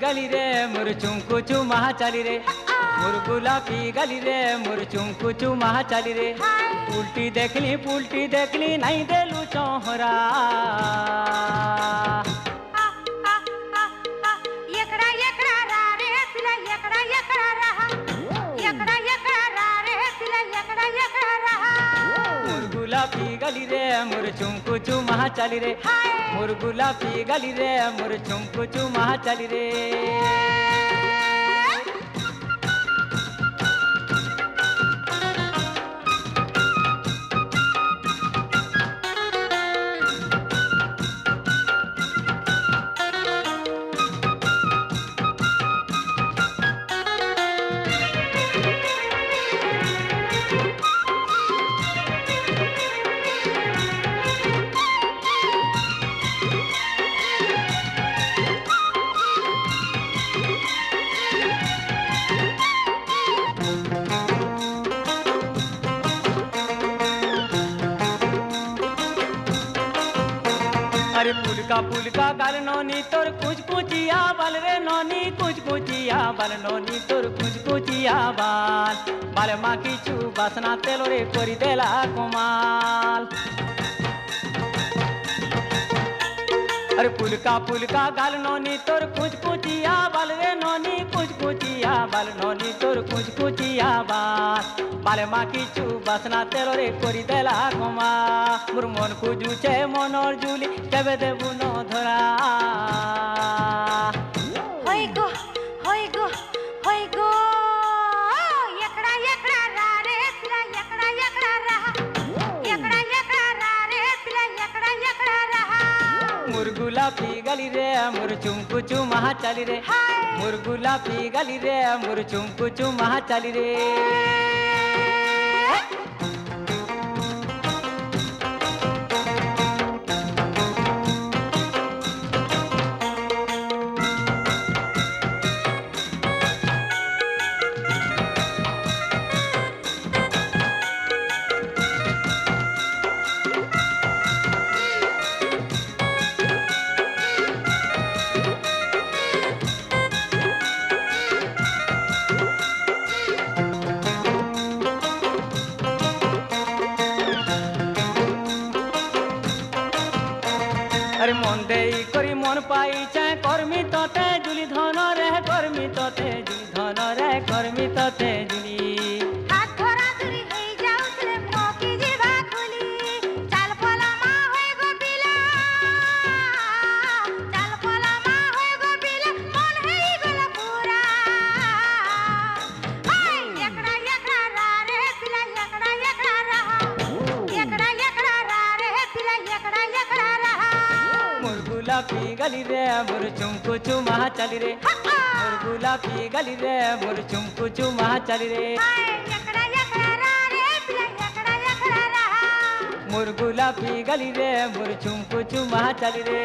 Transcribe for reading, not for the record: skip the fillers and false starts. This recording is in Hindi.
गली रे मोर चुमकुचु महा चली रे मोर गुलाबी गली रे मोर चुमकुचु महा चली रे उल्टी देखली नहीं देलू चौहरा एकड़ा एकड़ा रा रे पिला एकड़ा एकड़ा रहा एकड़ा एकड़ा रा रे पिला एकड़ा एकड़ा रहा मोर गुलाबी गली रे मोर चुमकुचु महा चली रे मोर गुलाबी गली रे मोर चुमकुचु महा चली रे अरे पुलका गाल नोनी तोर कुछ कुचिया बाल रे नोनी कुछ कुचिया बाल नोनी तोर कुछ कुचिया बाल माँ की चू बासना तेलो रे कोरी देला कुमाल अरे पुलका गाल नोनी तोर कुछ कुचिया बाल रे नोनी कुछ कुचिया बाल नोनी तोर कुछ कुचिया बाल माँ की चू बासना तेलो रे कोरी देला कुमा मोर मन खुजुचे मनर जुली केबे देबु न धरा होय गो होय गो होय गो एकड़ा एकड़ा रा रे पिला एकड़ा एकड़ा रहा एकड़ा एकड़ा रा रे पिला एकड़ा एकड़ा रहा मोर गुलाबी गली रे मोर चुमकुचु महा चली रे मोर गुलाबी गली रे मोर चुमकुचु महा चली रे अरे मन देई करी मन पाई चाहे कर्मी तते जुली धन रे कर्मी तते जुली धन रे कर्मी तते जुली हाथ धरा धरी हेई जाउतले मोकी जिभा खुली चाल पला मा होय गो बिला चाल पला मा होय गो बिला मन हेई गला पूरा हाय एकड़ा एकड़ा रा रे पिला एकड़ा एकड़ा रहा एकड़ा एकड़ा रा रे पिला एकड़ा एकड़ा रहा मोर गुलाबी गली रे मोर चुमकुचु महा चली रे मोर गुलाबी गली रे मोर चुमकुचु महा चली रे एकड़ा एकड़ा रा रे पिला एकड़ा एकड़ा रहा मोर गुलाबी गली रे मोर चुमकुचु महा चली रे